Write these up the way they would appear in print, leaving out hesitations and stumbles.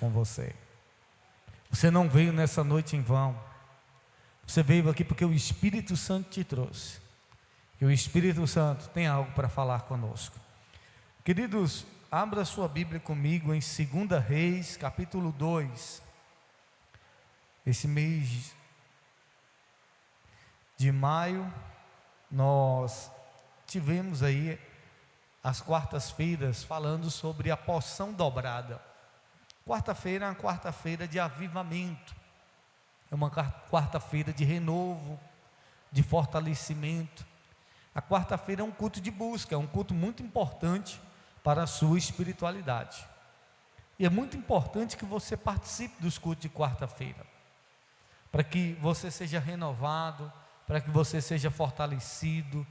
com você. Você não veio nessa noite em vão. Você veio aqui porque o Espírito Santo te trouxe. E o Espírito Santo tem algo para falar conosco. Queridos, abra sua Bíblia comigo em 2 Reis, capítulo 2. Esse mês de maio, nós tivemos aí as quartas-feiras falando sobre a porção dobrada. Quarta-feira é uma quarta-feira de avivamento, é uma quarta-feira de renovo, de fortalecimento. A quarta-feira é um culto de busca, é um culto muito importante para a sua espiritualidade. E é muito importante que você participe dos cultos de quarta-feira, para que você seja renovado, para que você seja fortalecido,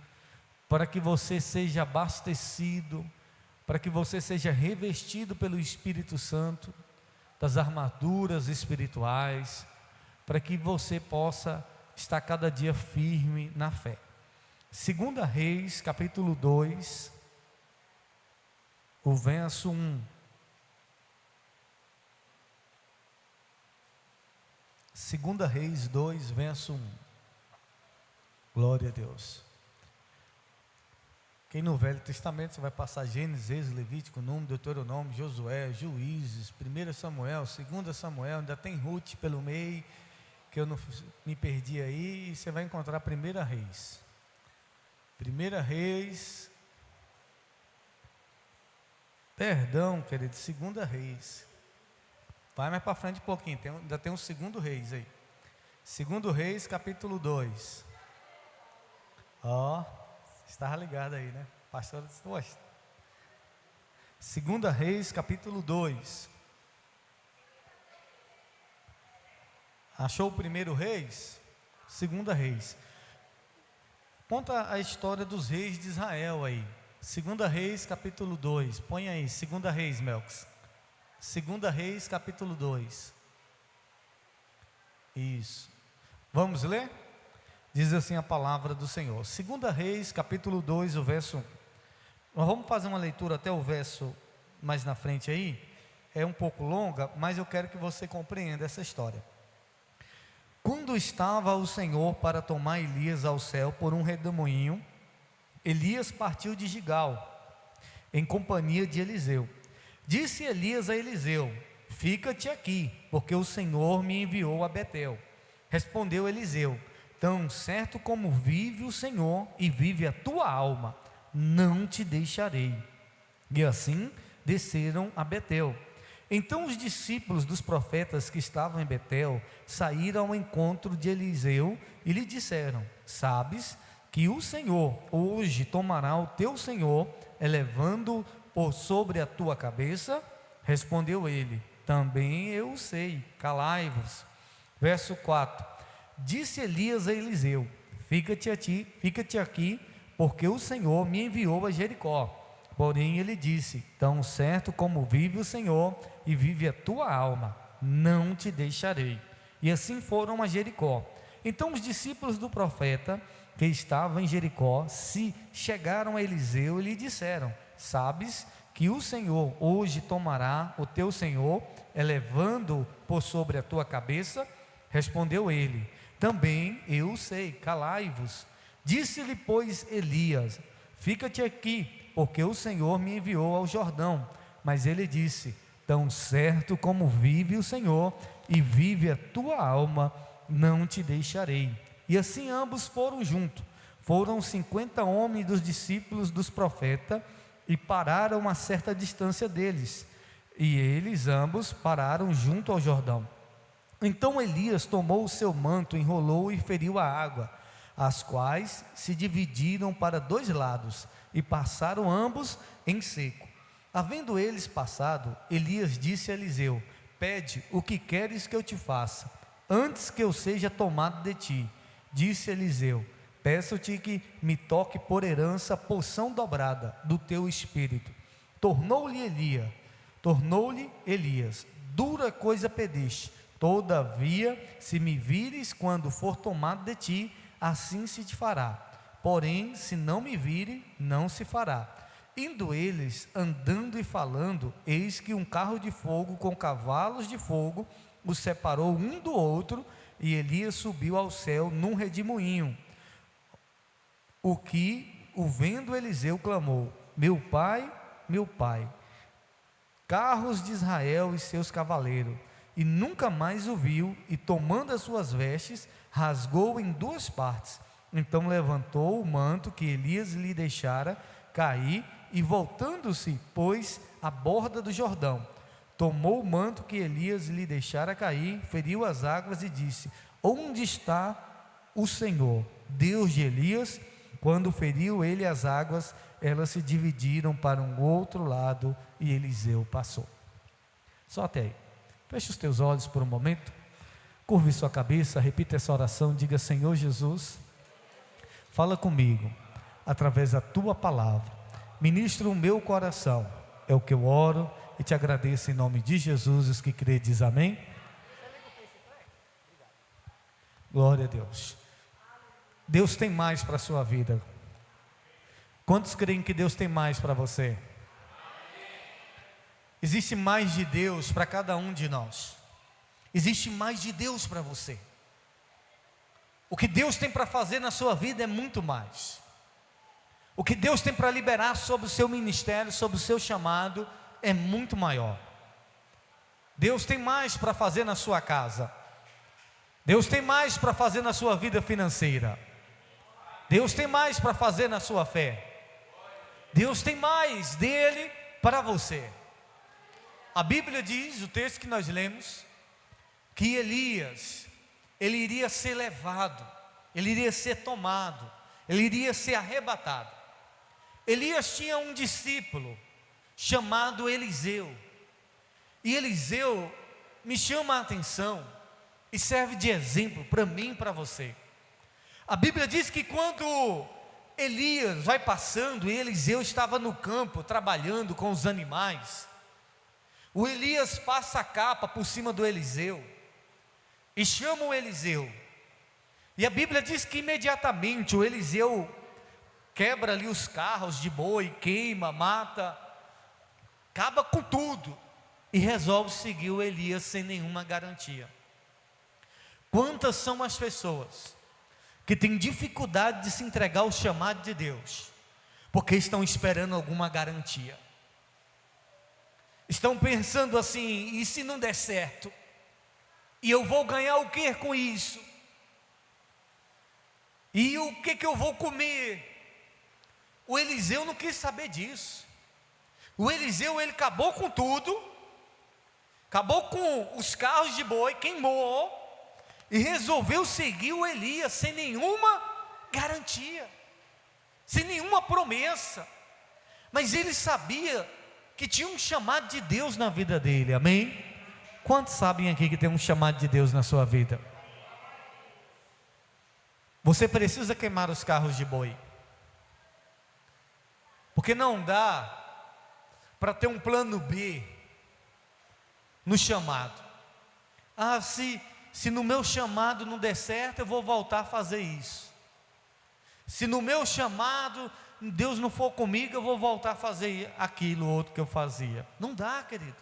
para que você seja abastecido, para que você seja revestido pelo Espírito Santo, das armaduras espirituais, para que você possa estar cada dia firme na fé. 2 Reis, capítulo 2, o verso 1. 2 Reis 2, verso 1. Glória a Deus. Quem no Velho Testamento você vai passar Gênesis, Êxodo, Levítico, Número, Deuteronômio, Josué, Juízes, 1 Samuel, 2 Samuel, ainda tem Ruth pelo meio, que eu não me perdi aí, e você vai encontrar 1 Reis. 1 Reis, perdão, querido, 2 Reis. Vai mais para frente um pouquinho, ainda tem um 2 Reis aí. 2 Reis, capítulo 2. Ó, estava ligado aí, né? Pastor disse, poxa. 2 Reis, capítulo 2. Achou o 1 Reis? 2 Reis. Conta a história dos reis de Israel aí. 2 Reis, capítulo 2. Põe aí, 2 Reis, Melks. 2 Reis, capítulo 2. Isso. Vamos ler? Diz assim a palavra do Senhor. 2 Reis, capítulo 2, o verso 1. Nós vamos fazer uma leitura até o verso mais na frente aí. É um pouco longa, mas eu quero que você compreenda essa história. Quando estava o Senhor para tomar Elias ao céu por um redemoinho, Elias partiu de Gigal, em companhia de Eliseu. Disse Elias a Eliseu: fica-te aqui, porque o Senhor me enviou a Betel. Respondeu Eliseu: tão certo como vive o Senhor e vive a tua alma, não te deixarei. E assim desceram a Betel. Então os discípulos dos profetas que estavam em Betel saíram ao encontro de Eliseu e lhe disseram: sabes que o Senhor hoje tomará o teu senhor, elevando por sobre a tua cabeça? Respondeu ele: também eu sei, calai-vos. Verso 4. Disse Elias a Eliseu: fica-te aqui, porque o Senhor me enviou a Jericó. Porém ele disse: tão certo como vive o Senhor e vive a tua alma, não te deixarei. E assim foram a Jericó. Então os discípulos do profeta que estavam em Jericó se chegaram a Eliseu e lhe disseram: sabes que o Senhor hoje tomará o teu senhor, elevando por sobre a tua cabeça? Respondeu ele: também eu sei, calai-vos. Disse-lhe, pois, Elias: fica-te aqui, porque o Senhor me enviou ao Jordão. Mas ele disse: tão certo como vive o Senhor e vive a tua alma, não te deixarei. E assim ambos foram juntos. Foram 50 homens dos discípulos dos profetas e pararam a certa distância deles. E eles ambos pararam junto ao Jordão. Então Elias tomou o seu manto, enrolou e feriu a água, as quais se dividiram para 2 lados, e passaram ambos em seco. Havendo eles passado, Elias disse a Eliseu: pede o que queres que eu te faça, antes que eu seja tomado de ti. Disse Eliseu: peço-te que me toque por herança a porção dobrada do teu espírito. Tornou-lhe Elias: dura coisa pediste. Todavia, se me vires quando for tomado de ti, assim se te fará. Porém, se não me vire, não se fará. Indo eles, andando e falando, eis que um carro de fogo com cavalos de fogo os separou um do outro, e Elias subiu ao céu num redemoinho. O vendo Eliseu, clamou: meu pai, carros de Israel e seus cavaleiros. E nunca mais o viu, e tomando as suas vestes, rasgou em duas partes. Então levantou o manto que Elias lhe deixara cair, e voltando-se, pôs à borda do Jordão. Tomou o manto que Elias lhe deixara cair, feriu as águas e disse: onde está o Senhor, Deus de Elias? Quando feriu ele as águas, elas se dividiram para um outro lado, e Eliseu passou. Só até aí. Feche os teus olhos por um momento, curve sua cabeça, repita essa oração, diga: Senhor Jesus, fala comigo, através da tua palavra, ministra o meu coração, é o que eu oro e te agradeço em nome de Jesus. Os que crê diz amém. Glória a Deus. Deus tem mais para a sua vida. Quantos creem que Deus tem mais para você? Existe mais de Deus para cada um de nós. Existe mais de Deus para você. O que Deus tem para fazer na sua vida é muito mais. O que Deus tem para liberar sobre o seu ministério, sobre o seu chamado, é muito maior. Deus tem mais para fazer na sua casa. Deus tem mais para fazer na sua vida financeira. Deus tem mais para fazer na sua fé. Deus tem mais dele para você. A Bíblia diz, o texto que nós lemos, que Elias, ele iria ser levado, ele iria ser tomado, ele iria ser arrebatado. Elias tinha um discípulo chamado Eliseu, e Eliseu me chama a atenção e serve de exemplo para mim e para você. A Bíblia diz que quando Elias vai passando, e Eliseu estava no campo trabalhando com os animais, o Elias passa a capa por cima do Eliseu e chama o Eliseu, e a Bíblia diz que imediatamente o Eliseu quebra ali os carros de boi, queima, mata, acaba com tudo e resolve seguir o Elias sem nenhuma garantia. Quantas são as pessoas que têm dificuldade de se entregar ao chamado de Deus, porque estão esperando alguma garantia? Estão pensando assim: e se não der certo? E eu vou ganhar o que com isso? E o que eu vou comer? O Eliseu não quis saber disso. O Eliseu, ele acabou com tudo, acabou com os carros de boi, queimou, e resolveu seguir o Elias sem nenhuma garantia, sem nenhuma promessa. Mas ele sabia que tinha um chamado de Deus na vida dele, amém? Quantos sabem aqui que tem um chamado de Deus na sua vida? Você precisa queimar os carros de boi, porque não dá para ter um plano B no chamado. Ah, se no meu chamado não der certo, eu vou voltar a fazer isso. Se no meu chamado Deus não for comigo, eu vou voltar a fazer aquilo outro que eu fazia. Não dá, querido.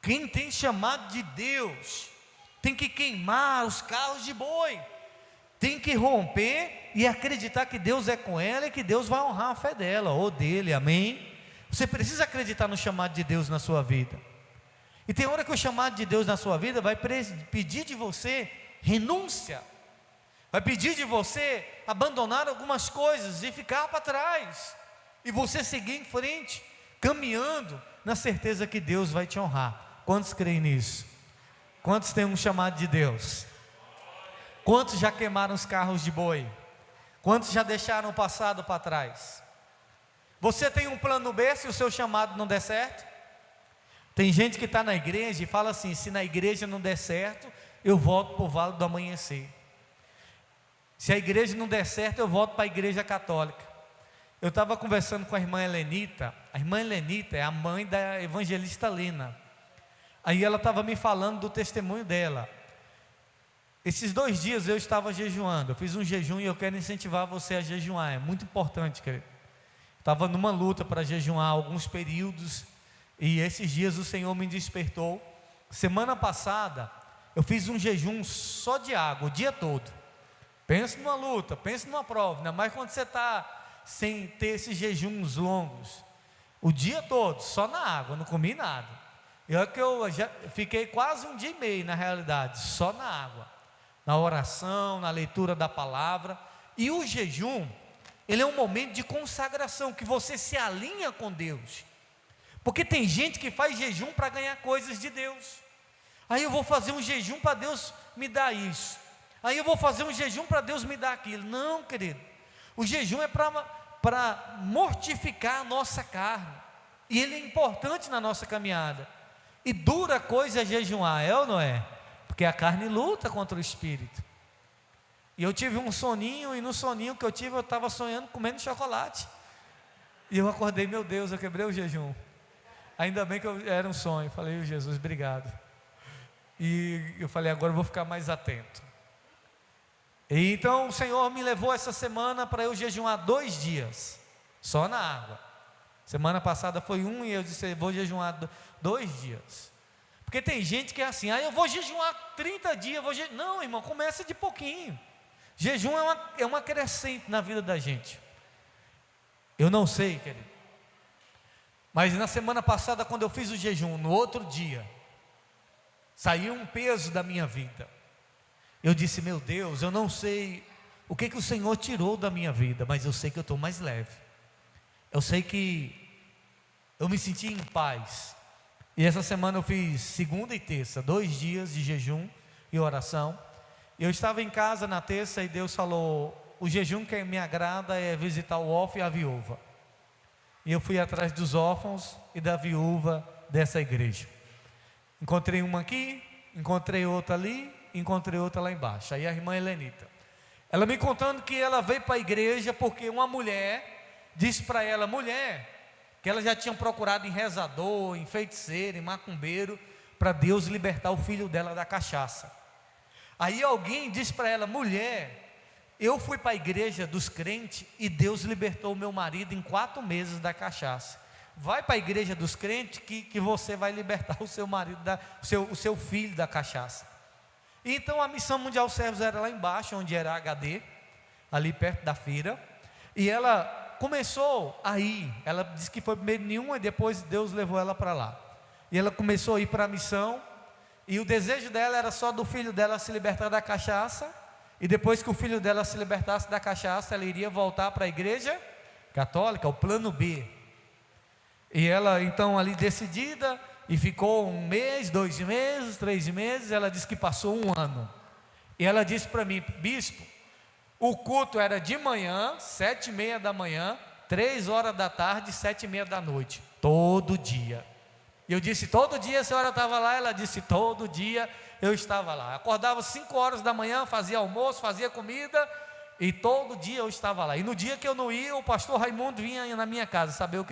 Quem tem chamado de Deus tem que queimar os carros de boi, tem que romper e acreditar que Deus é com ela e que Deus vai honrar a fé dela ou dele, amém? Você precisa acreditar no chamado de Deus na sua vida. E tem hora que o chamado de Deus na sua vida vai pedir de você renúncia, vai pedir de você abandonar algumas coisas e ficar para trás, e você seguir em frente, caminhando na certeza que Deus vai te honrar. Quantos creem nisso? Quantos têm um chamado de Deus? Quantos já queimaram os carros de boi? Quantos já deixaram o passado para trás? Você tem um plano B se o seu chamado não der certo? Tem gente que está na igreja e fala assim: se na igreja não der certo, eu volto para o Vale do Amanhecer. Se a igreja não der certo, eu volto para a igreja católica. Eu estava conversando com a irmã Helenita. A irmã Helenita é a mãe da evangelista Lena. Aí ela estava me falando do testemunho dela. Esses 2 dias eu estava jejuando. Eu fiz um jejum e eu quero incentivar você a jejuar. É muito importante, querido. estava numa luta para jejuar alguns períodos, e esses dias o Senhor me despertou. Semana passada, eu fiz um jejum só de água, o dia todo. Pensa numa luta, pensa numa prova, ainda mais quando você está sem ter esses jejuns longos. O dia todo, só na água, não comi nada. E olha que eu já fiquei quase um dia e meio, na realidade, só na água, na oração, na leitura da palavra. E o jejum, ele é um momento de consagração, que você se alinha com Deus. Porque tem gente que faz jejum para ganhar coisas de Deus. Aí eu vou fazer um jejum para Deus me dar isso. Aí eu vou fazer um jejum para Deus me dar aquilo. Não, querido. O jejum é para mortificar a nossa carne. E ele é importante na nossa caminhada. E dura coisa é jejuar, é ou não é? Porque a carne luta contra o espírito. E eu tive um soninho, e no soninho que eu tive, eu estava sonhando comendo chocolate. E eu acordei, meu Deus, eu quebrei o jejum. Ainda bem que era um sonho. Falei, Jesus, obrigado. E eu falei, agora eu vou ficar mais atento. E então o Senhor me levou essa semana para eu jejuar 2 dias, só na água. Semana passada foi um, e eu disse, vou jejuar 2 dias. Porque tem gente que é assim, eu vou jejuar 30 dias, não, irmão, começa de pouquinho. Jejum é uma crescente na vida da gente. Eu não sei, querido, mas na semana passada, quando eu fiz o jejum, no outro dia, saiu um peso da minha vida. Eu disse, meu Deus, eu não sei o que o Senhor tirou da minha vida, mas eu sei que eu estou mais leve. Eu sei que eu me senti em paz. E essa semana eu fiz segunda e terça, 2 dias de jejum e oração. Eu estava em casa na terça e Deus falou, o jejum que me agrada é visitar o órfão e a viúva. E eu fui atrás dos órfãos e da viúva dessa igreja. Encontrei uma aqui, encontrei outra ali, encontrei outra lá embaixo. Aí a irmã Helenita, ela me contando que ela veio para a igreja porque uma mulher disse para ela, que ela já tinha procurado em rezador, em feiticeiro, em macumbeiro, para Deus libertar o filho dela da cachaça. Aí alguém disse para ela, eu fui para a igreja dos crentes e Deus libertou o meu marido em 4 meses da cachaça. Vai para a igreja dos crentes que você vai libertar o seu marido, o seu filho da cachaça. Então a Missão Mundial Servos era lá embaixo, onde era a HD, ali perto da feira. E ela começou a ir, ela disse que foi primeiro nenhuma e depois Deus levou ela para lá. E ela começou a ir para a missão, e o desejo dela era só do filho dela se libertar da cachaça. E depois que o filho dela se libertasse da cachaça, ela iria voltar para a igreja católica, o plano B. E ela então ali decidida, e ficou 1 mês, 2 meses, 3 meses, ela disse que passou 1 ano. E ela disse para mim, bispo, o culto era de manhã, 7h30 da manhã, 3 horas da tarde, 7h30 da noite, todo dia. E eu disse, todo dia a senhora estava lá? Ela disse, todo dia eu estava lá. Acordava 5 horas da manhã, fazia almoço, fazia comida, e todo dia eu estava lá. E no dia que eu não ia, o pastor Raimundo vinha na minha casa, saber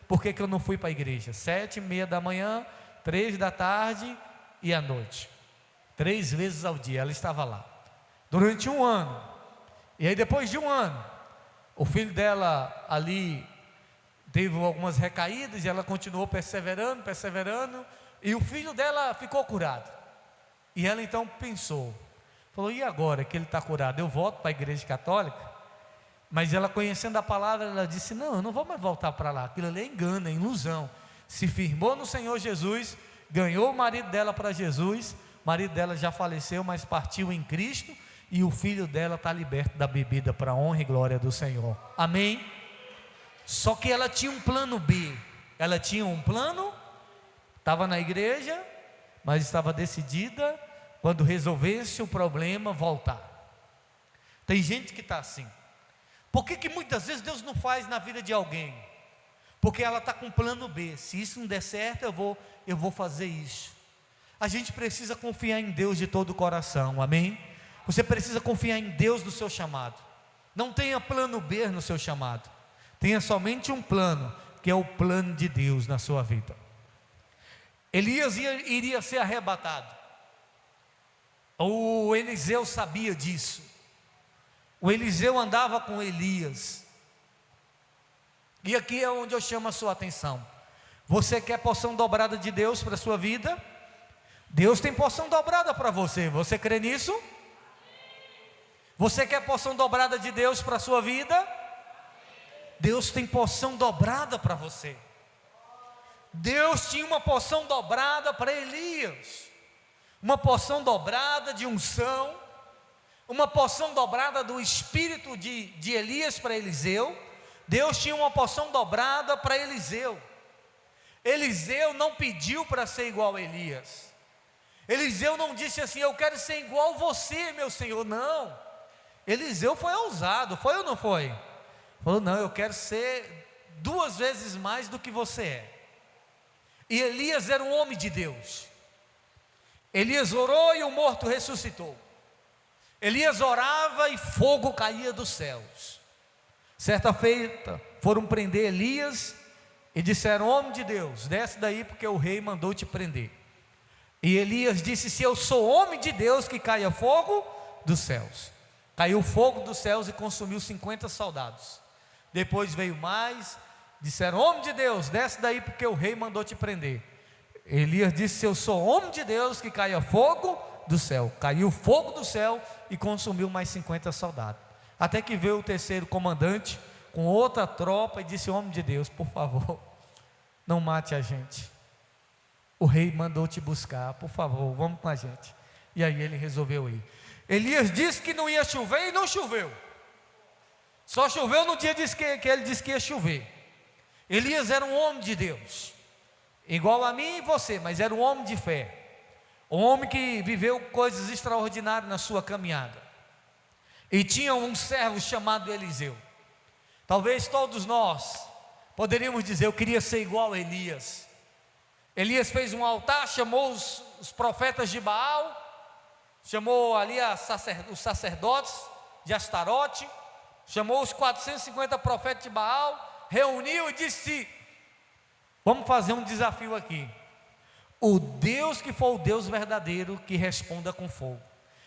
por que eu não fui para a igreja. 7h30 da manhã, 3 da tarde e à noite. 3 vezes ao dia ela estava lá, durante 1 ano. E aí depois de 1 ano, o filho dela ali teve algumas recaídas, e ela continuou perseverando, e o filho dela ficou curado. E ela então pensou, falou, e agora que ele está curado, eu volto para a igreja católica? Mas ela, conhecendo a palavra, ela disse, não, eu não vou mais voltar para lá, aquilo ali é engano, é ilusão. Se firmou no Senhor Jesus, ganhou o marido dela para Jesus, o marido dela já faleceu, mas partiu em Cristo, e o filho dela está liberto da bebida, para a honra e glória do Senhor, amém? Só que ela tinha um plano B, ela tinha um plano, estava na igreja, mas estava decidida, quando resolvesse o problema, voltar. Tem gente que está assim. Por que muitas vezes Deus não faz na vida de alguém? Porque ela está com plano B, se isso não der certo, eu vou fazer isso. A gente precisa confiar em Deus de todo o coração, amém? Você precisa confiar em Deus no seu chamado. Não tenha plano B no seu chamado. Tenha somente um plano, que é o plano de Deus na sua vida. Elias iria ser arrebatado. O Eliseu sabia disso. O Eliseu andava com Elias. E aqui é onde eu chamo a sua atenção. Você quer porção dobrada de Deus para a sua vida? Deus tem porção dobrada para você. Você crê nisso? Você quer porção dobrada de Deus para a sua vida? Deus tem porção dobrada para você. Deus tinha uma porção dobrada para Elias, uma porção dobrada de unção, uma porção dobrada do espírito de Elias para Eliseu. Deus tinha uma porção dobrada para Eliseu. Eliseu não pediu para ser igual a Elias. Eliseu não disse assim: eu quero ser igual a você, meu Senhor. Não. Eliseu foi ousado, foi ou não foi? Falou: não, eu quero ser 2 vezes mais do que você é. E Elias era um homem de Deus. Elias orou e o morto ressuscitou. Elias orava e fogo caía dos céus. Certa feita foram prender Elias e disseram: homem de Deus, desce daí porque o rei mandou te prender. E Elias disse: se eu sou homem de Deus, que caia fogo dos céus. Caiu fogo dos céus e consumiu 50 soldados. Depois veio mais, disseram: homem de Deus, desce daí porque o rei mandou te prender. Elias disse: se eu sou homem de Deus, que caia fogo do céu. Caiu fogo do céu e consumiu mais 50 soldados. Até que veio o terceiro comandante com outra tropa e disse: homem de Deus, por favor, não mate a gente. O rei mandou te buscar, por favor, vamos com a gente. E aí ele resolveu ir. Elias disse que não ia chover e não choveu. Só choveu no dia que ele disse que ia chover. Elias era um homem de Deus, igual a mim e você, mas era um homem de fé. Um homem que viveu coisas extraordinárias na sua caminhada. E tinha um servo chamado Eliseu. Talvez todos nós poderíamos dizer: eu queria ser igual a Elias. Elias fez um altar, chamou os profetas de Baal, chamou ali os sacerdotes de Astarote, chamou os 450 profetas de Baal, reuniu e disse: vamos fazer um desafio aqui. O Deus que for o Deus verdadeiro, que responda com fogo.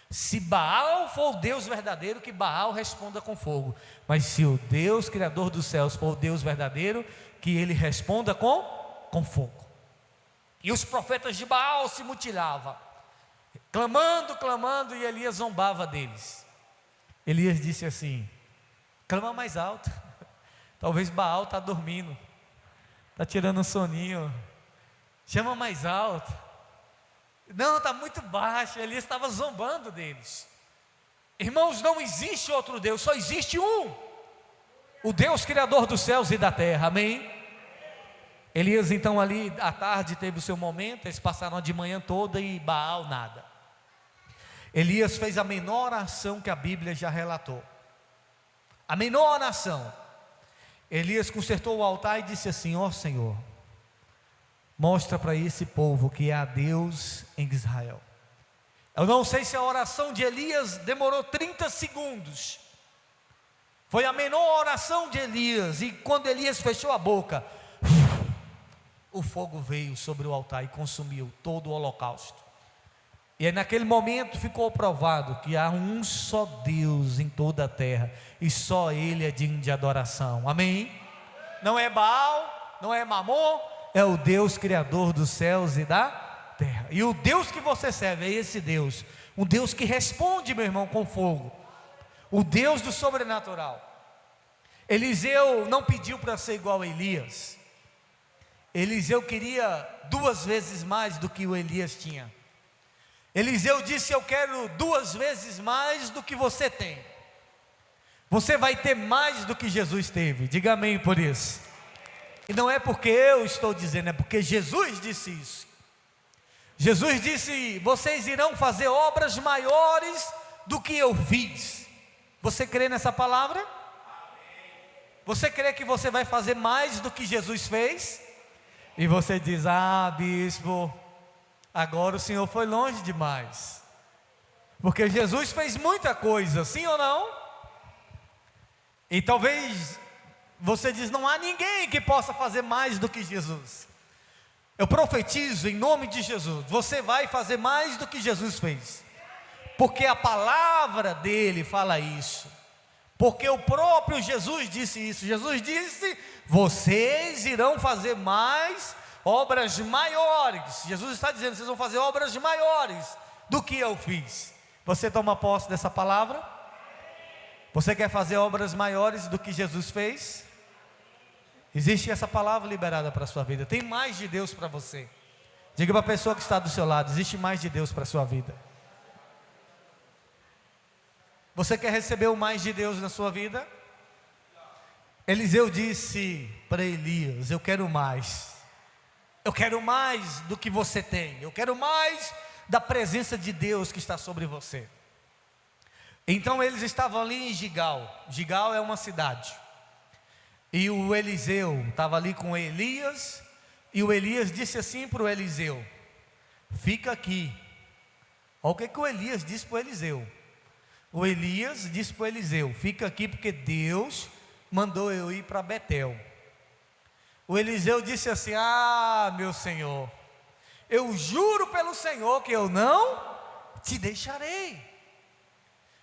Se Baal for o Deus verdadeiro, que Baal responda com fogo. Mas se o Deus criador dos céus for o Deus verdadeiro, que ele responda com fogo. E os profetas de Baal se mutilavam, clamando, e Elias zombava deles. Elias disse assim: clama mais alto. Talvez Baal está dormindo, está tirando um soninho. Chama mais alto. Não, está muito baixo. Elias estava zombando deles. Irmãos, não existe outro Deus, só existe um: o Deus criador dos céus e da terra. Amém? Elias então ali à tarde teve o seu momento. Eles passaram de manhã toda e Baal nada. Elias fez a menor oração que a Bíblia já relatou. A menor oração. Elias consertou o altar e disse assim: ó Senhor, mostra para esse povo que há Deus em Israel. Eu não sei se a oração de Elias demorou 30 segundos. Foi a menor oração de Elias. E quando Elias fechou a boca, o fogo veio sobre o altar e consumiu todo o holocausto. E aí naquele momento ficou provado que há um só Deus em toda a terra, e só Ele é digno de adoração. Amém? Não é Baal, não é Mamon, é o Deus criador dos céus e da terra. E o Deus que você serve é esse Deus, um Deus que responde, meu irmão, com fogo, o Deus do sobrenatural. Eliseu não pediu para ser igual a Elias. Eliseu queria 2 vezes mais do que o Elias tinha. Eliseu disse: eu quero 2 vezes mais do que você tem. Você vai ter mais do que Jesus teve. Diga amém por isso. E não é porque eu estou dizendo, é porque Jesus disse isso. Jesus disse: vocês irão fazer obras maiores do que eu fiz. Você crê nessa palavra? Você crê que você vai fazer mais do que Jesus fez? E você diz: ah, bispo, agora o senhor foi longe demais, porque Jesus fez muita coisa, sim ou não? E talvez você diz: não há ninguém que possa fazer mais do que Jesus. Eu profetizo em nome de Jesus, você vai fazer mais do que Jesus fez, porque a palavra dele fala isso. Porque o próprio Jesus disse isso. Jesus disse: vocês irão fazer mais obras maiores. Jesus está dizendo: vocês vão fazer obras maiores do que eu fiz. Você toma posse dessa palavra? Você quer fazer obras maiores do que Jesus fez? Existe essa palavra liberada para a sua vida. Tem mais de Deus para você. Diga para a pessoa que está do seu lado: existe mais de Deus para a sua vida. Você quer receber o mais de Deus na sua vida? Eliseu disse para Elias: eu quero mais. Eu quero mais do que você tem. Eu quero mais da presença de Deus que está sobre você. Então eles estavam ali em Gigal. Gigal é uma cidade. E o Eliseu estava ali com Elias. E o Elias disse assim para o Eliseu: fica aqui. Olha o que o Elias disse para o Eliseu. O Elias disse para o Eliseu: fica aqui porque Deus mandou eu ir para Betel. O Eliseu disse assim: ah, meu Senhor, eu juro pelo Senhor que eu não te deixarei.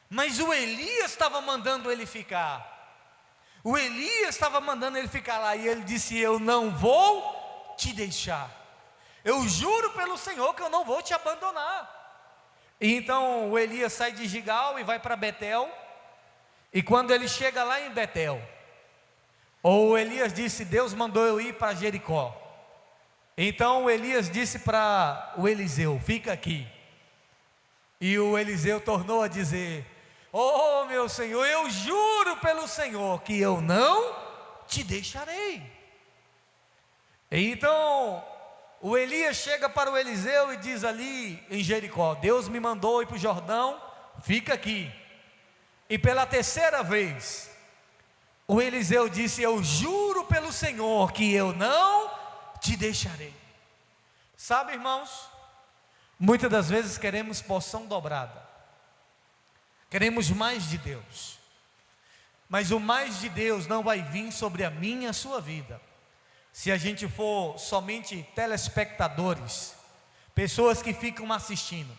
Mas o Elias estava mandando ele ficar. O Elias estava mandando ele ficar lá. E ele disse: eu não vou te deixar. Eu juro pelo Senhor que eu não vou te abandonar. E então o Elias sai de Gigal e vai para Betel. E quando ele chega lá em Betel, o Elias disse: Deus mandou eu ir para Jericó. Então o Elias disse para o Eliseu: fica aqui. E o Eliseu tornou a dizer: oh meu Senhor, eu juro pelo Senhor que eu não te deixarei. Então o Elias chega para o Eliseu e diz ali em Jericó: Deus me mandou ir para o Jordão, fica aqui. E pela terceira vez o Eliseu disse: eu juro pelo Senhor que eu não te deixarei. Sabe, irmãos, muitas das vezes queremos porção dobrada, queremos mais de Deus, mas o mais de Deus não vai vir sobre a minha e a sua vida se a gente for somente telespectadores, pessoas que ficam assistindo.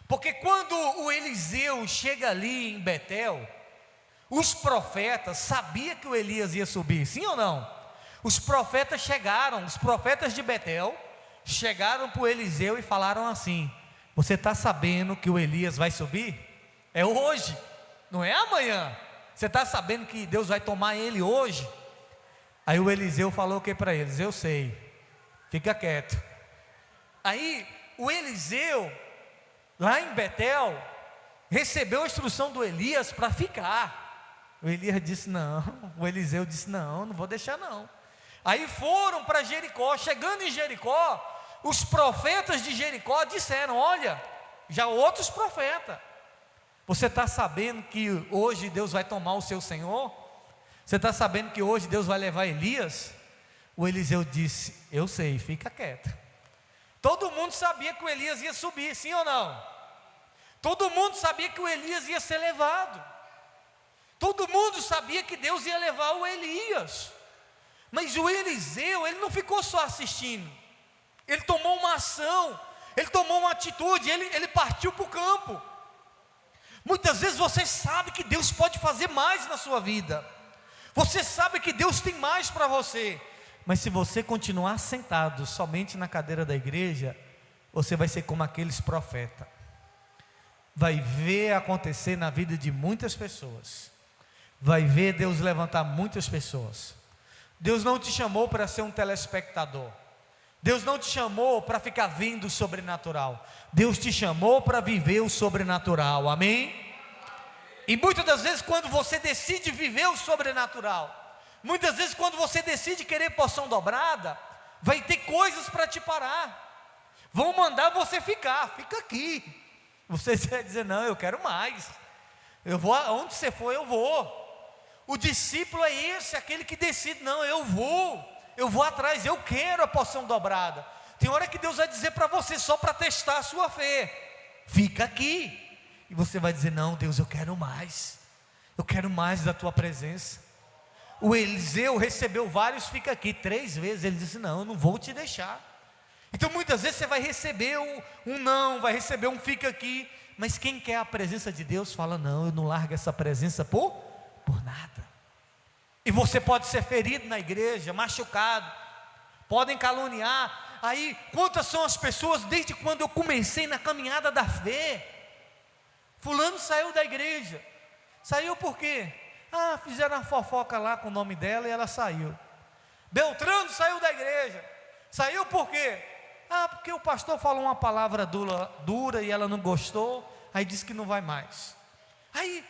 Porque quando o Eliseu chega ali em Betel, os profetas sabiam que o Elias ia subir, sim ou não? Os profetas chegaram, os profetas de Betel chegaram para o Eliseu e falaram assim: você está sabendo que o Elias vai subir? É hoje, não é amanhã. Você está sabendo que Deus vai tomar ele hoje? Aí o Eliseu falou o que para eles? Eu sei, fica quieto. Aí o Eliseu, lá em Betel, recebeu a instrução do Elias para ficar. O Elias disse não, o Eliseu disse não vou deixar não. Aí foram para Jericó. Chegando em Jericó, os profetas de Jericó disseram: olha, já outros profetas, você está sabendo que hoje Deus vai tomar o seu Senhor? Você está sabendo que hoje Deus vai levar Elias? O Eliseu disse: eu sei, fica quieto. Todo mundo sabia que o Elias ia subir, sim ou não? Todo mundo sabia que o Elias ia ser levado. Todo mundo sabia que Deus ia levar o Elias. Mas o Eliseu, ele não ficou só assistindo. Ele tomou uma ação, ele tomou uma atitude, ele partiu para o campo. Muitas vezes você sabe que Deus pode fazer mais na sua vida. Você sabe que Deus tem mais para você. Mas se você continuar sentado somente na cadeira da igreja, você vai ser como aqueles profetas. Vai ver acontecer na vida de muitas pessoas. Vai ver Deus levantar muitas pessoas. Deus não te chamou para ser um telespectador. Deus não te chamou para ficar vendo o sobrenatural. Deus te chamou para viver o sobrenatural, amém? E muitas das vezes quando você decide viver o sobrenatural, muitas vezes quando você decide querer porção dobrada, vai ter coisas para te parar. Vão mandar você fica aqui. Você vai dizer: não, eu quero mais. Eu vou, onde você for eu vou. O discípulo é esse, aquele que decide: não, eu vou atrás, eu quero a porção dobrada. Tem hora que Deus vai dizer para você só para testar a sua fé: fica aqui. E você vai dizer: não, Deus, eu quero mais da tua presença. O Eliseu recebeu vários fica aqui 3 vezes, ele disse: não, eu não vou te deixar. Então muitas vezes você vai receber um não, vai receber um fica aqui, mas quem quer a presença de Deus fala: não, eu não largo essa presença por por nada. E você pode ser ferido na igreja, machucado, podem caluniar. Aí, quantas são as pessoas, desde quando eu comecei na caminhada da fé? Fulano saiu da igreja. Saiu por quê? Fizeram uma fofoca lá com o nome dela e ela saiu. Beltrano saiu da igreja. Saiu por quê? Porque o pastor falou uma palavra dura e ela não gostou. Aí disse que não vai mais. Aí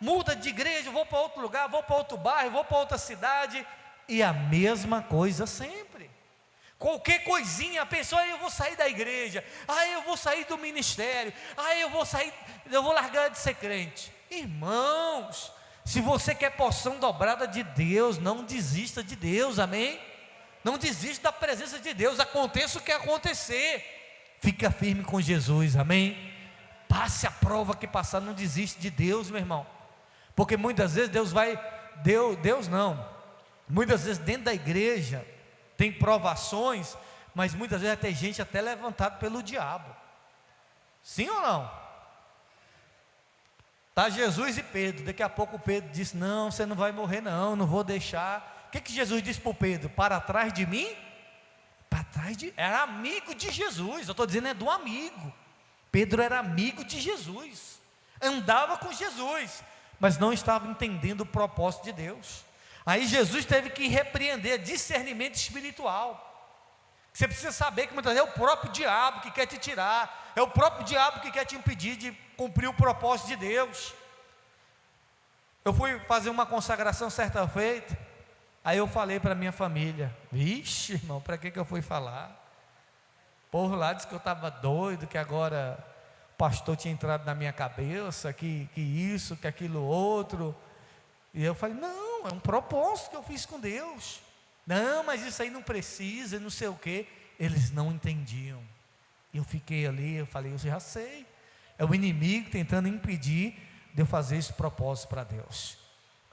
muda de igreja, vou para outro lugar, vou para outro bairro, vou para outra cidade. E a mesma coisa sempre. Qualquer coisinha, a pessoa, eu vou sair da igreja, eu vou sair do ministério, eu vou largar de ser crente. Irmãos, se você quer porção dobrada de Deus, não desista de Deus, amém? Não desista da presença de Deus, aconteça o que acontecer, fica firme com Jesus, amém? Passe a prova que passar, não desiste de Deus, meu irmão, porque muitas vezes muitas vezes dentro da igreja tem provações, mas muitas vezes tem gente até levantado pelo diabo. Sim ou não? Está Jesus e Pedro. Daqui a pouco Pedro disse: não, você não vai morrer não vou deixar. O que Jesus disse para o Pedro? Para trás de mim? Para trás de... Era amigo de Jesus. Eu estou dizendo, é do amigo. Pedro era amigo de Jesus, andava com Jesus, mas não estava entendendo o propósito de Deus. Aí Jesus teve que repreender, discernimento espiritual. Você precisa saber que muitas vezes é o próprio diabo que quer te tirar, é o próprio diabo que quer te impedir de cumprir o propósito de Deus. Eu fui fazer uma consagração certa feita, aí eu falei para minha família: vixe, irmão, para que eu fui falar? O povo lá disse que eu estava doido, que agora o pastor tinha entrado na minha cabeça, que isso, que aquilo outro. E eu falei: não, é um propósito que eu fiz com Deus. Não, mas isso aí não precisa, não sei o quê. Eles não entendiam. Eu fiquei ali, eu falei: eu já sei. É o inimigo tentando impedir de eu fazer esse propósito para Deus.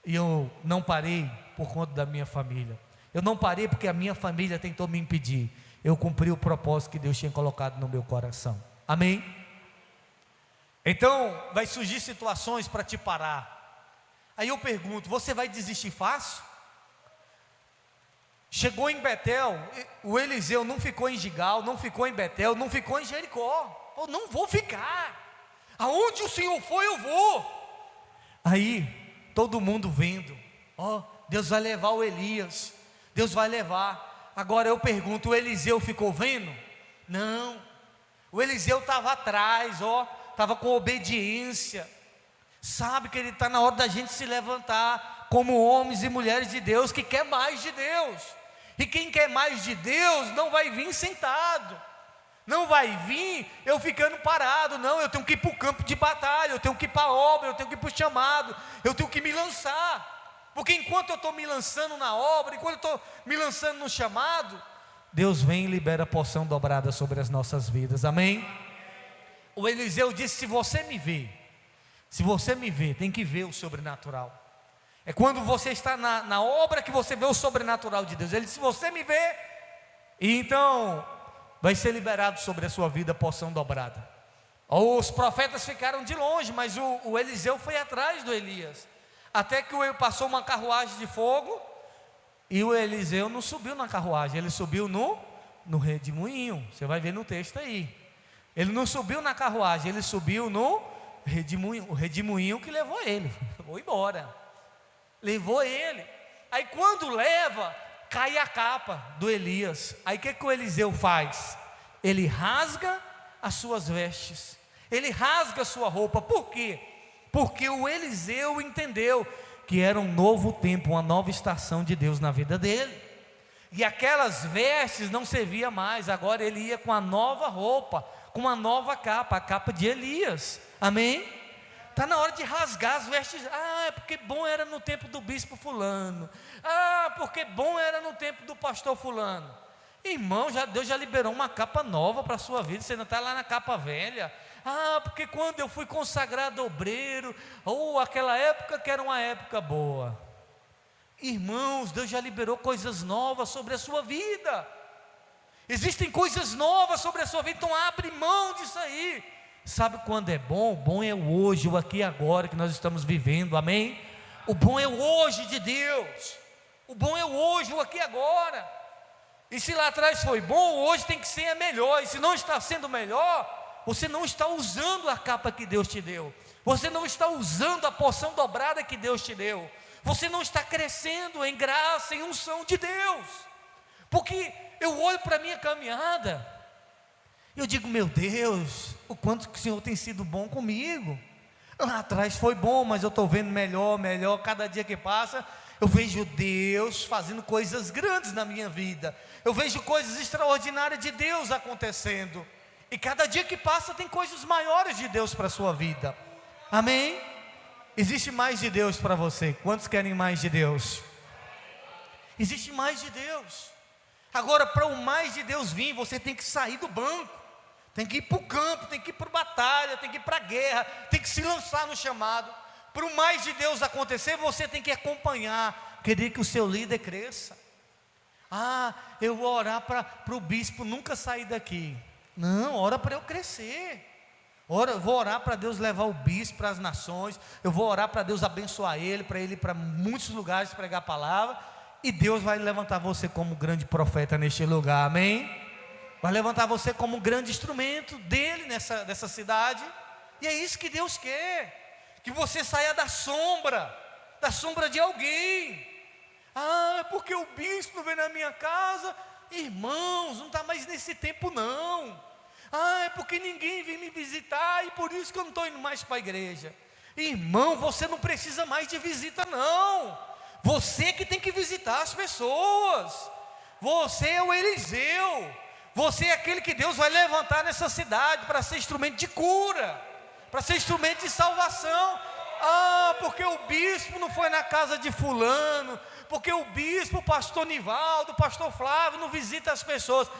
E eu não parei por conta da minha família. Eu não parei porque a minha família tentou me impedir. Eu cumpri o propósito que Deus tinha colocado no meu coração. Amém? Então, vai surgir situações para te parar. Aí eu pergunto: você vai desistir fácil? Chegou em Betel, o Eliseu não ficou em Gigal, não ficou em Betel, não ficou em Jericó. Eu não vou ficar. Aonde o Senhor for, eu vou. Aí, todo mundo vendo: Deus vai levar o Elias, Deus vai levar. Agora eu pergunto: o Eliseu ficou vendo? Não. O Eliseu estava atrás, estava com obediência. Sabe que ele está na hora da gente se levantar como homens e mulheres de Deus que quer mais de Deus. E quem quer mais de Deus não vai vir sentado, não vai vir eu ficando parado. Não, eu tenho que ir para o campo de batalha, eu tenho que ir para a obra, eu tenho que ir para o chamado, eu tenho que me lançar. Porque enquanto eu estou me lançando na obra, enquanto eu estou me lançando no chamado, Deus vem e libera a porção dobrada sobre as nossas vidas, amém? O Eliseu disse: se você me vê, tem que ver o sobrenatural. É quando você está na obra que você vê o sobrenatural de Deus. Ele disse: se você me vê, então vai ser liberado sobre a sua vida a porção dobrada. Os profetas ficaram de longe, mas o Eliseu foi atrás do Elias, até que passou uma carruagem de fogo, e o Eliseu não subiu na carruagem, ele subiu no redemoinho. Você vai ver no texto aí. Ele não subiu na carruagem, ele subiu no redemoinho. O redemoinho que levou ele, vou embora. Levou ele. Aí quando leva, cai a capa do Elias. Aí o que o Eliseu faz? Ele rasga as suas vestes, ele rasga a sua roupa. Por quê? Porque o Eliseu entendeu que era um novo tempo, uma nova estação de Deus na vida dele. E aquelas vestes não servia mais. Agora ele ia com a nova roupa, com uma nova capa, a capa de Elias. Amém? Está na hora de rasgar as vestes. É porque bom era no tempo do bispo fulano. Porque bom era no tempo do pastor fulano. Irmão, Deus já liberou uma capa nova para a sua vida. Você não está lá na capa velha. Porque quando eu fui consagrado obreiro, aquela época que era uma época boa. Irmãos, Deus já liberou coisas novas sobre a sua vida. Existem coisas novas sobre a sua vida. Então abre mão disso aí. Sabe quando é bom? Bom é o hoje, o aqui e agora que nós estamos vivendo, amém? O bom é o hoje de Deus. O bom é o hoje, o aqui e agora. E se lá atrás foi bom, hoje tem que ser melhor. E se não está sendo melhor, você não está usando a capa que Deus te deu. Você não está usando a porção dobrada que Deus te deu. Você não está crescendo em graça, em unção de Deus. Porque eu olho para a minha caminhada e eu digo, meu Deus, o quanto que o Senhor tem sido bom comigo. Lá atrás foi bom, mas eu estou vendo melhor, cada dia que passa, eu vejo Deus fazendo coisas grandes na minha vida. Eu vejo coisas extraordinárias de Deus acontecendo. E cada dia que passa tem coisas maiores de Deus para a sua vida. Amém? Existe mais de Deus para você. Quantos querem mais de Deus? Existe mais de Deus. Agora, para o mais de Deus vir, você tem que sair do banco. Tem que ir para o campo, tem que ir para a batalha, tem que ir para a guerra, tem que se lançar no chamado. Para o mais de Deus acontecer, você tem que acompanhar, querer que o seu líder cresça. Eu vou orar para o bispo nunca sair daqui. Não, ora para eu crescer. Eu vou orar para Deus levar o bispo para as nações. Eu vou orar para Deus abençoar ele, para ele ir para muitos lugares pregar a palavra. E Deus vai levantar você como grande profeta neste lugar, amém? Vai levantar você como um grande instrumento dele nessa cidade. E é isso que Deus quer. Que você saia da sombra de alguém. Porque o bispo não vem na minha casa. Irmãos, não está mais nesse tempo não. É porque ninguém vem me visitar e por isso que eu não estou indo mais para a igreja. Irmão, você não precisa mais de visita não. Você que tem que visitar as pessoas. Você é o Eliseu. Você é aquele que Deus vai levantar nessa cidade para ser instrumento de cura, para ser instrumento de salvação. Porque o bispo não foi na casa de fulano, porque o bispo, o pastor Nivaldo, o pastor Flávio não visita as pessoas.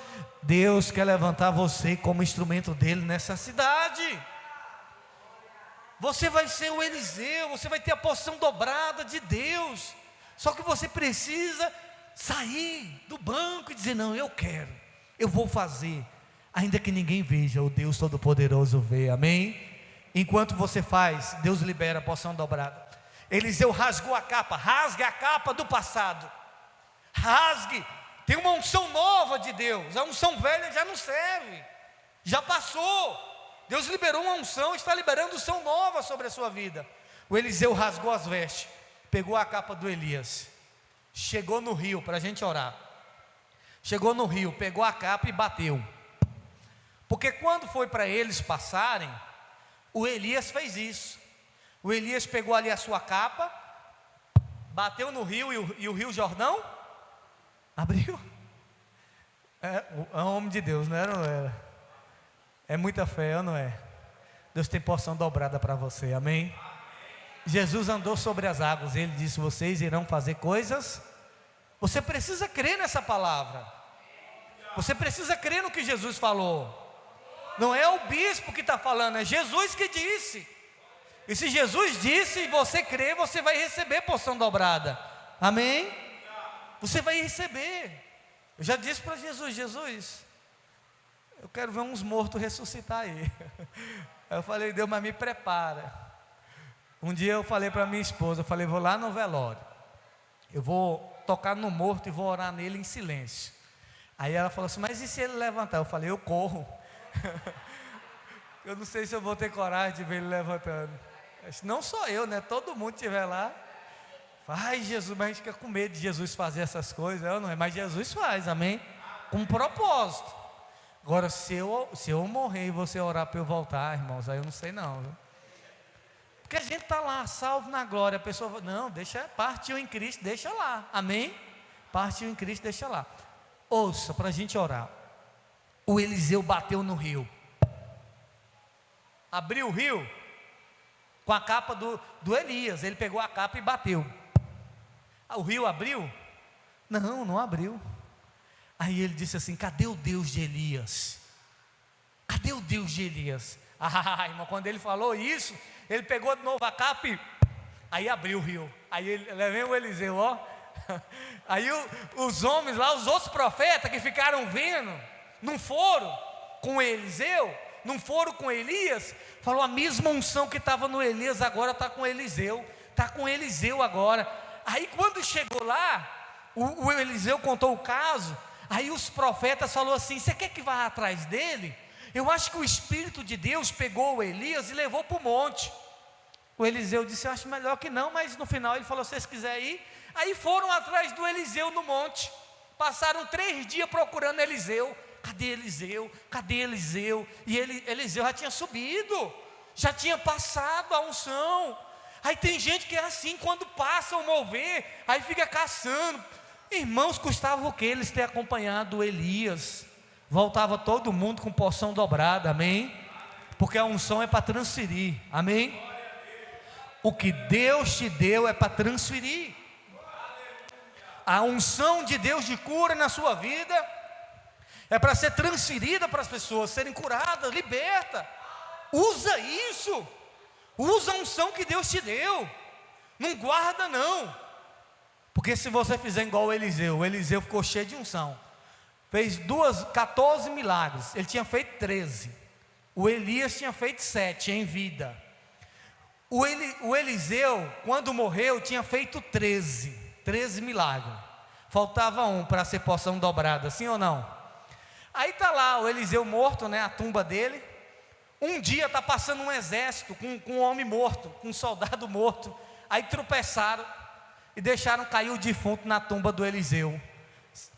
Deus quer levantar você como instrumento dele nessa cidade. Você vai ser o Eliseu, você vai ter a porção dobrada de Deus. Só que você precisa sair do banco e dizer, não, eu quero. Eu vou fazer, ainda que ninguém veja, o Deus Todo-Poderoso vê, amém? Enquanto você faz, Deus libera a porção dobrada. Eliseu rasgou a capa, rasgue a capa do passado, rasgue, tem uma unção nova de Deus, a unção velha já não serve, já passou, Deus liberou uma unção, está liberando unção nova sobre a sua vida. O Eliseu rasgou as vestes, pegou a capa do Elias, chegou no rio para a gente orar. Chegou no rio, pegou a capa e bateu. Porque quando foi para eles passarem, o Elias fez isso. O Elias pegou ali a sua capa, bateu no rio e o rio Jordão abriu. É um homem de Deus, não era? Não era? É muita fé, não é? Deus tem porção dobrada para você, amém? Jesus andou sobre as águas, ele disse, vocês irão fazer coisas. Você precisa crer nessa palavra. Você precisa crer no que Jesus falou. Não é o bispo que está falando, é Jesus que disse. E se Jesus disse e você crer, você vai receber porção dobrada. Amém? Você vai receber. Eu já disse para Jesus, Jesus, eu quero ver uns mortos ressuscitar aí. Aí eu falei, Deus, mas me prepara. Um dia eu falei para minha esposa, eu falei, vou lá no velório. Eu vou tocar no morto e vou orar nele em silêncio. Aí ela falou assim, mas e se ele levantar? Eu falei, eu corro. Eu não sei se eu vou ter coragem de ver ele levantando. Não só eu, né? Todo mundo estiver lá. Ai, Jesus, mas a gente fica com medo de Jesus fazer essas coisas. Eu não é, mas Jesus faz, amém? Com um propósito. Agora, se eu morrer e você orar para eu voltar, irmãos, aí eu não sei não, viu? Porque a gente está lá, salvo na glória. A pessoa fala, não, partiu em Cristo, deixa lá, amém? Partiu em Cristo, deixa lá. Ouça, para a gente orar. O Eliseu bateu no rio, abriu o rio com a capa do Elias. Ele pegou a capa e bateu. O rio abriu? Não abriu. Aí ele disse assim, cadê o Deus de Elias? Cadê o Deus de Elias? Irmão, quando ele falou isso, ele pegou de novo a capa e aí abriu o rio. Aí vem o Eliseu, ó. Aí os homens lá, os outros profetas que ficaram vendo, não foram com Eliseu, não foram com Elias. Falou, a mesma unção que estava no Elias agora está com Eliseu. está com Eliseu agora. Aí quando chegou lá, o Eliseu contou o caso, aí os profetas falaram assim: você quer que vá atrás dele? Eu acho que o Espírito de Deus pegou o Elias e levou para o monte. O Eliseu disse: eu acho melhor que não, mas no final ele falou: se vocês quiserem ir. Aí foram atrás do Eliseu no monte, passaram 3 dias procurando Eliseu. Cadê Eliseu? Cadê Eliseu? E Eliseu já tinha subido, já tinha passado a unção. Aí tem gente que é assim, quando passa o mover, aí fica caçando. Irmãos, custava o que eles terem acompanhado Elias? Voltava todo mundo com porção dobrada, amém? Porque a unção é para transferir, amém? O que Deus te deu é para transferir. A unção de Deus de cura na sua vida é para ser transferida para as pessoas serem curadas, libertas. Usa isso. Usa a unção que Deus te deu. Não guarda não. Porque se você fizer igual o Eliseu ficou cheio de unção. Fez 14 milagres. Ele tinha feito 13. O Elias tinha feito 7 em vida. O Eliseu, quando morreu, tinha feito 13 milagres. Faltava um para ser porção dobrada, sim ou não? Aí está lá o Eliseu morto, né, a tumba dele. Um dia está passando um exército com um homem morto, com um soldado morto. Aí tropeçaram e deixaram cair o defunto na tumba do Eliseu.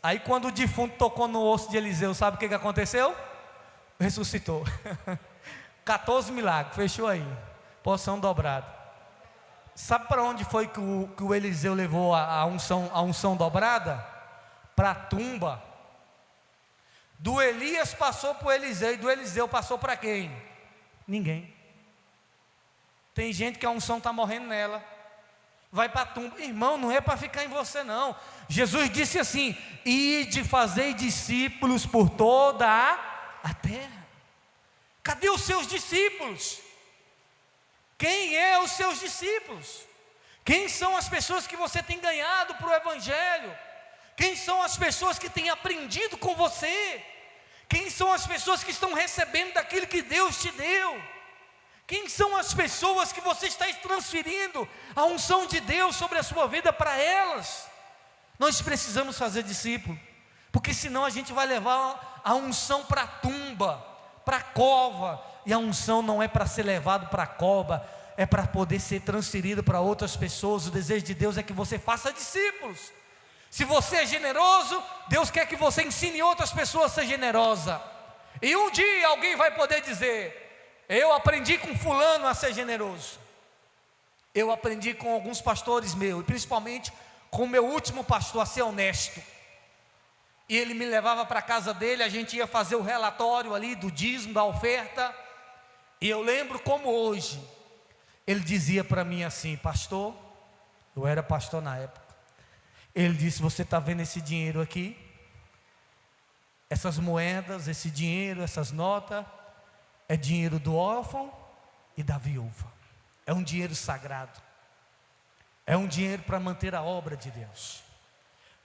Aí quando o defunto tocou no osso de Eliseu, sabe o que aconteceu? Ressuscitou. 14 milagres, fechou aí. Porção dobrada. Sabe para onde foi que o Eliseu levou a unção dobrada? Para a tumba. Do Elias passou para o Eliseu, e do Eliseu passou para quem? Ninguém. Tem gente que a unção está morrendo nela, vai para a tumba. Irmão, não é para ficar em você não. Jesus disse assim: ide fazei discípulos por toda a terra. Cadê os seus discípulos? Quem é os seus discípulos? Quem são as pessoas que você tem ganhado para o Evangelho? Quem são as pessoas que têm aprendido com você? Quem são as pessoas que estão recebendo daquilo que Deus te deu? Quem são as pessoas que você está transferindo a unção de Deus sobre a sua vida para elas? Nós precisamos fazer discípulo, porque senão a gente vai levar a unção para a tumba, para a cova. E a unção não é para ser levado para a cova, é para poder ser transferido para outras pessoas. O desejo de Deus é que você faça discípulos. Se você é generoso, Deus quer que você ensine outras pessoas a ser generosa. E um dia alguém vai poder dizer: eu aprendi com fulano a ser generoso. Eu aprendi com alguns pastores meus, e principalmente com o meu último pastor, a ser honesto. E ele me levava para a casa dele, a gente ia fazer o relatório ali do dízimo, da oferta. E eu lembro como hoje, ele dizia para mim assim: pastor, eu era pastor na época. Ele disse: você está vendo esse dinheiro aqui? Essas moedas, esse dinheiro, essas notas, é dinheiro do órfão e da viúva. É um dinheiro sagrado. É um dinheiro para manter a obra de Deus.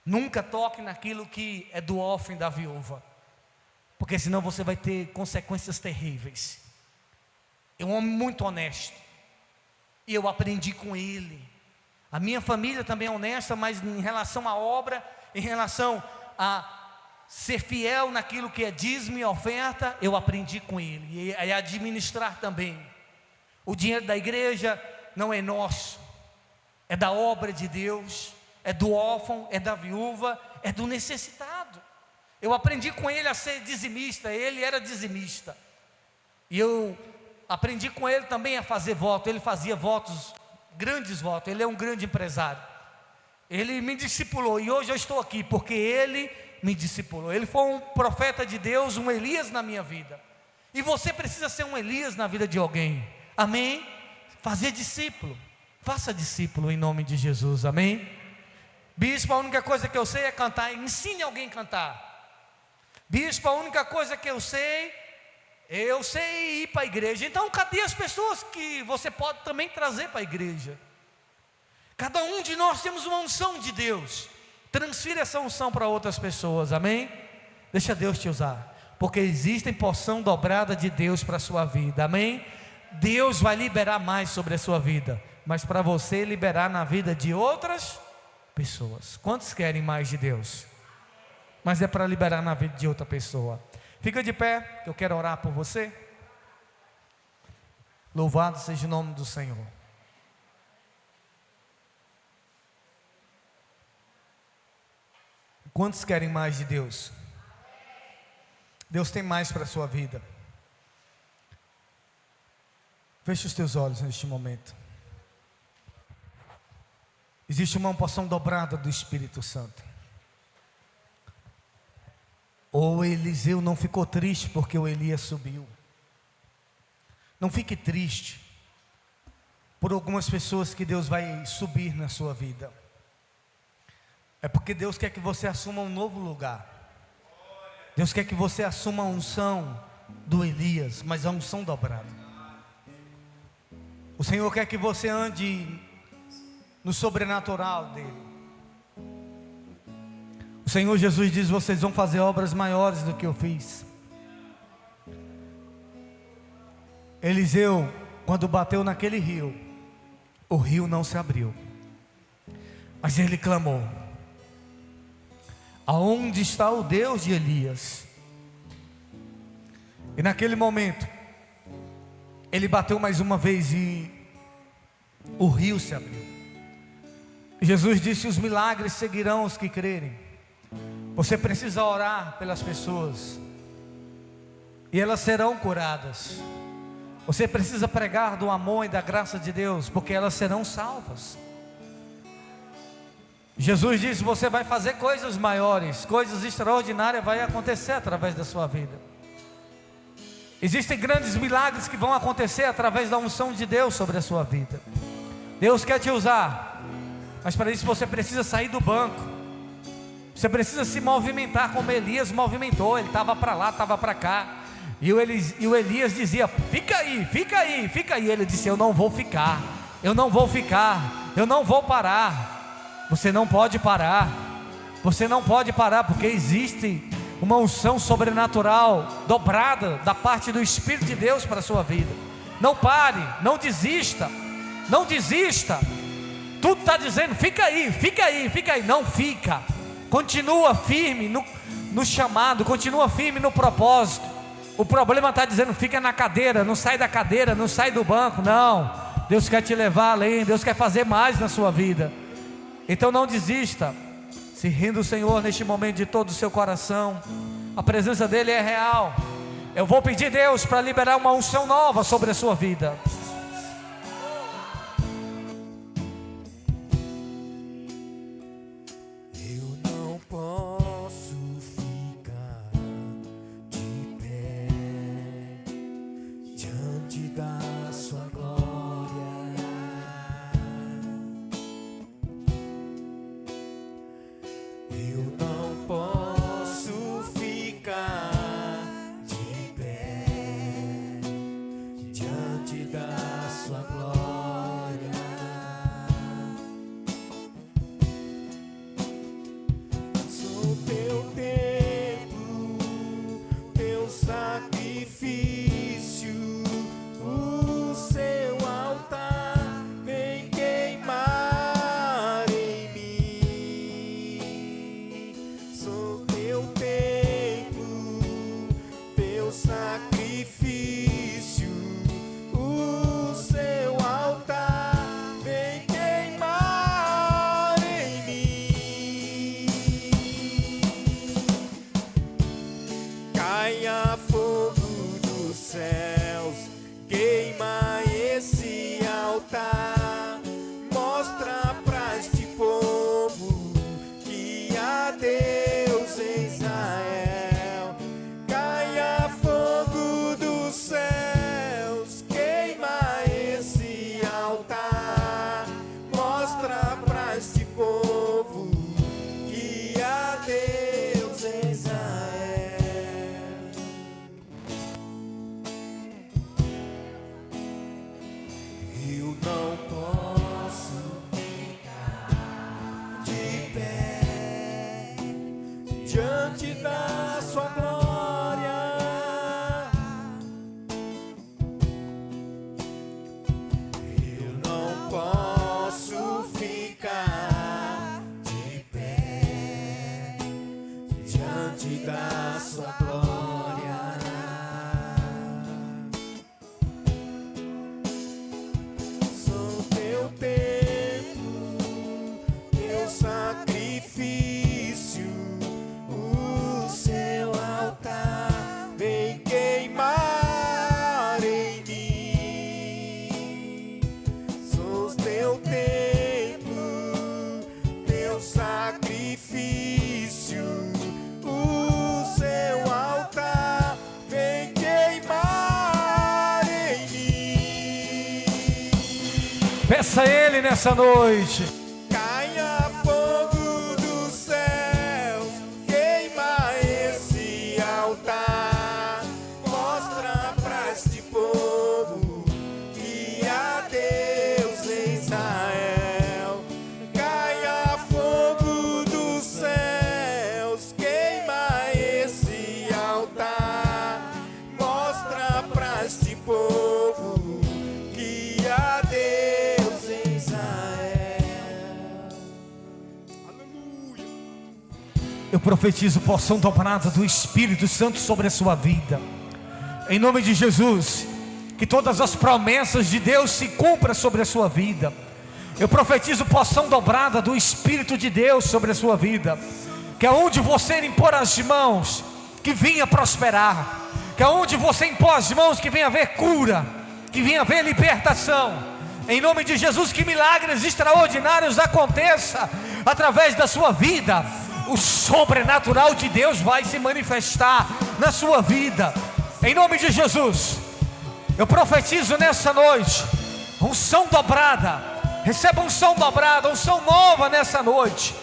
Nunca toque naquilo que é do órfão e da viúva, porque senão você vai ter consequências terríveis. É um homem muito honesto, e eu aprendi com ele. A minha família também é honesta, mas em relação à obra, em relação a ser fiel naquilo que é dízimo e oferta, eu aprendi com ele, e administrar também. O dinheiro da igreja não é nosso, é da obra de Deus, é do órfão, é da viúva, é do necessitado. Eu aprendi com ele a ser dizimista, ele era dizimista, e eu aprendi com ele também a fazer voto. Ele fazia votos, grandes votos, ele é um grande empresário. Ele me discipulou, e hoje eu estou aqui porque ele me discipulou. Ele foi um profeta de Deus, um Elias na minha vida. E você precisa ser um Elias na vida de alguém, amém? Fazer discípulo, faça discípulo em nome de Jesus, amém? Bispo, a única coisa que eu sei é cantar. Ensine alguém a cantar. Bispo, a única coisa que eu sei ir para a igreja. Então cadê as pessoas que você pode também trazer para a igreja? Cada um de nós temos uma unção de Deus. Transfira essa unção para outras pessoas, amém? Deixa Deus te usar, porque existe porção dobrada de Deus para a sua vida, amém? Deus vai liberar mais sobre a sua vida. mas para você liberar na vida de outras pessoas. Quantos querem mais de Deus? Mas é para liberar na vida de outra pessoa. Fica de pé, que eu quero orar por você. Louvado seja o nome do Senhor. Quantos querem mais de Deus? Deus tem mais para a sua vida. Feche os teus olhos neste momento. Existe uma porção dobrada do Espírito Santo. O Eliseu não ficou triste porque o Elias subiu. Não fique triste por algumas pessoas que Deus vai subir na sua vida. É porque Deus quer que você assuma um novo lugar. Deus quer que você assuma a unção do Elias, mas a unção dobrada. O Senhor quer que você ande no sobrenatural dele. O Senhor Jesus diz: vocês vão fazer obras maiores do que eu fiz. Eliseu, quando bateu naquele rio, o rio não se abriu, mas ele clamou: aonde está o Deus de Elias? E naquele momento ele bateu mais uma vez e o rio se abriu. Jesus disse: os milagres seguirão os que crerem. Você precisa orar pelas pessoas e elas serão curadas. Você precisa pregar do amor e da graça de Deus, porque elas serão salvas. Jesus disse: você vai fazer coisas maiores, coisas extraordinárias vai acontecer através da sua vida. Existem grandes milagres que vão acontecer através da unção de Deus sobre a sua vida. Deus quer te usar, mas para isso você precisa sair do banco. Você precisa se movimentar como Elias movimentou. Ele estava para lá, estava para cá, e o Elias dizia: fica aí, fica aí, fica aí. Ele disse: eu não vou ficar, eu não vou ficar, eu não vou parar. Você não pode parar, você não pode parar, porque existe uma unção sobrenatural dobrada da parte do Espírito de Deus para a sua vida. Não pare, não desista, não desista. Tudo está dizendo: fica aí, fica aí, fica aí. Não fica, continua firme no chamado, continua firme no propósito. O problema está dizendo: fica na cadeira, não sai da cadeira, não sai do banco. Não, Deus quer te levar além, Deus quer fazer mais na sua vida. Então não desista, se renda ao Senhor neste momento de todo o seu coração. A presença dEle é real. Eu vou pedir a Deus para liberar uma unção nova sobre a sua vida. Eu não posso ficar de pé diante da sua glória. Eu não posso ficar de pé diante da sua glória. Sou teu templo, teu sacrifício, o seu altar vem queimar em mim. Sou teu templo, teu sacrifício, o seu altar vem queimar em mim. Caia fogo dos céus, queima esse altar, mostra pra este povo que há Deus em Israel. Caia fogo dos céus, queima esse altar, mostra pra este povo que há Deus em Israel. Eu não posso ficar de pé diante da sua glória. Eu não posso Peça a Ele nessa noite. Caia fogo dos céus, queima esse altar, mostra pra este povo que há Deus em Israel. Caia fogo dos céus, queima esse altar, mostra pra este povo que há Deus em Israel. Aleluia. Eu profetizo porção dobrada do Espírito Santo sobre a sua vida, em nome de Jesus. Que todas as promessas de Deus se cumpram sobre a sua vida. Eu profetizo porção dobrada do Espírito de Deus sobre a sua vida. Que aonde você impor as mãos, que venha prosperar. Que aonde você impor as mãos, que venha haver cura, que venha haver libertação. Em nome de Jesus, que milagres extraordinários aconteçam através da sua vida. O sobrenatural de Deus vai se manifestar na sua vida. Em nome de Jesus, eu profetizo nessa noite unção dobrada. Receba unção dobrada, unção nova nessa noite.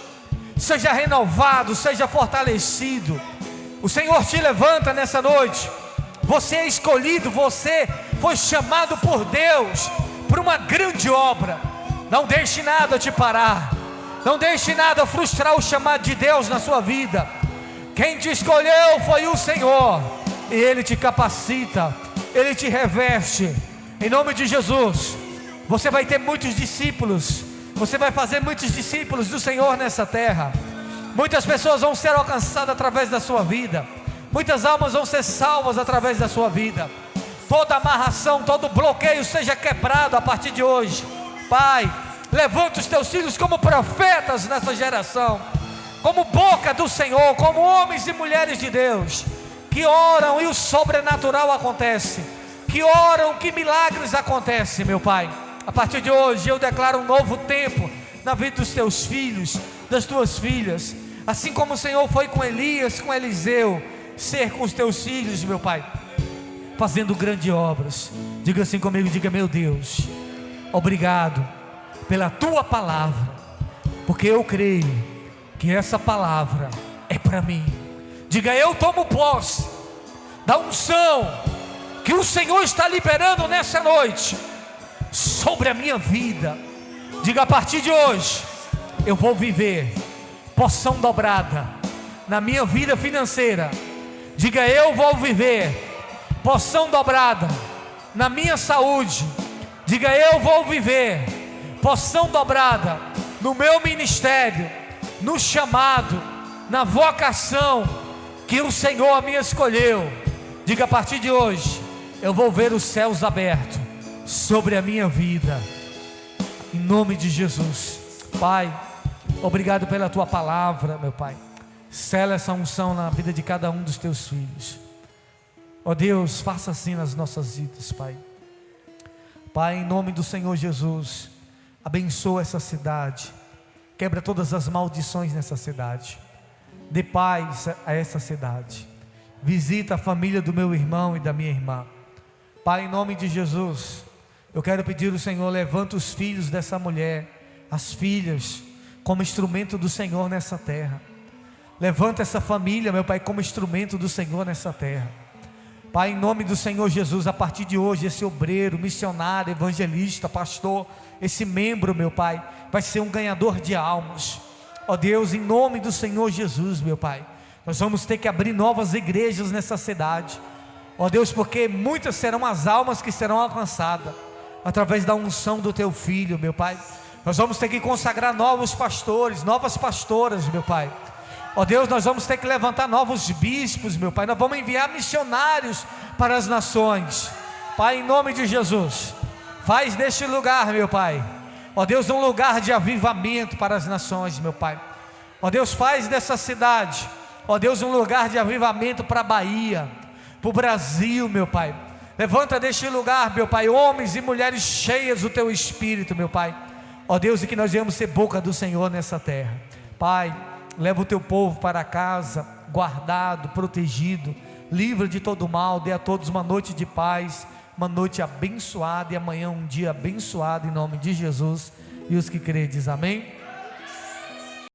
Seja renovado, seja fortalecido. O Senhor te levanta nessa noite. Você é escolhido, você foi chamado por Deus para uma grande obra. Não deixe nada te parar. Não deixe nada frustrar o chamado de Deus na sua vida. Quem te escolheu foi o Senhor, e Ele te capacita, Ele te reveste. Em nome de Jesus, você vai ter muitos discípulos. Você vai fazer muitos discípulos do Senhor nessa terra. Muitas pessoas vão ser alcançadas através da sua vida. Muitas almas vão ser salvas através da sua vida. Toda amarração, todo bloqueio seja quebrado a partir de hoje. Pai, levanta os teus filhos como profetas nessa geração, como boca do Senhor, como homens e mulheres de Deus, que oram e o sobrenatural acontece, que oram, que milagres acontecem, meu Pai. A partir de hoje eu declaro um novo tempo na vida dos teus filhos, das tuas filhas. Assim como o Senhor foi com Elias, com Eliseu, ser com os teus filhos, meu Pai, fazendo grandes obras. Diga assim comigo, diga: meu Deus, obrigado pela tua palavra, porque eu creio que essa palavra é para mim. Diga: eu tomo posse da unção que o Senhor está liberando nessa noite sobre a minha vida. Diga: a partir de hoje eu vou viver porção dobrada na minha vida financeira. Diga: eu vou viver porção dobrada na minha saúde. Diga: eu vou viver porção dobrada no meu ministério, no chamado, na vocação que o Senhor me escolheu. Diga: a partir de hoje eu vou ver os céus abertos sobre a minha vida, em nome de Jesus. Pai, obrigado pela tua palavra, meu Pai. Sela essa unção na vida de cada um dos teus filhos. Ó Deus, faça assim nas nossas vidas, Pai. Pai, em nome do Senhor Jesus, abençoa essa cidade, quebra todas as maldições nessa cidade, dê paz a essa cidade, visita a família do meu irmão e da minha irmã. Pai, em nome de Jesus, eu quero pedir ao Senhor, levanta os filhos dessa mulher, as filhas, como instrumento do Senhor nessa terra. Levanta essa família, meu Pai, como instrumento do Senhor nessa terra. Pai, em nome do Senhor Jesus, a partir de hoje, esse obreiro, missionário, evangelista, pastor, esse membro, meu Pai, vai ser um ganhador de almas. Ó Deus, em nome do Senhor Jesus, meu Pai, nós vamos ter que abrir novas igrejas nessa cidade. Ó Deus, porque muitas serão as almas que serão alcançadas através da unção do Teu Filho, meu Pai. Nós vamos ter que consagrar novos pastores, novas pastoras, meu Pai. Ó Deus, nós vamos ter que levantar novos bispos, meu Pai. Nós vamos enviar missionários para as nações. Pai, em nome de Jesus, faz deste lugar, meu Pai, ó Deus, um lugar de avivamento para as nações, meu Pai. Ó Deus, faz dessa cidade, ó Deus, um lugar de avivamento para a Bahia, para o Brasil, meu Pai. Levanta deste lugar, meu Pai, homens e mulheres cheias do Teu Espírito, meu Pai. Ó Deus, e que nós venhamos ser boca do Senhor nessa terra. Pai, leva o Teu povo para casa, guardado, protegido, livra de todo mal, dê a todos uma noite de paz, uma noite abençoada e amanhã um dia abençoado em nome de Jesus. E os que creem diz amém.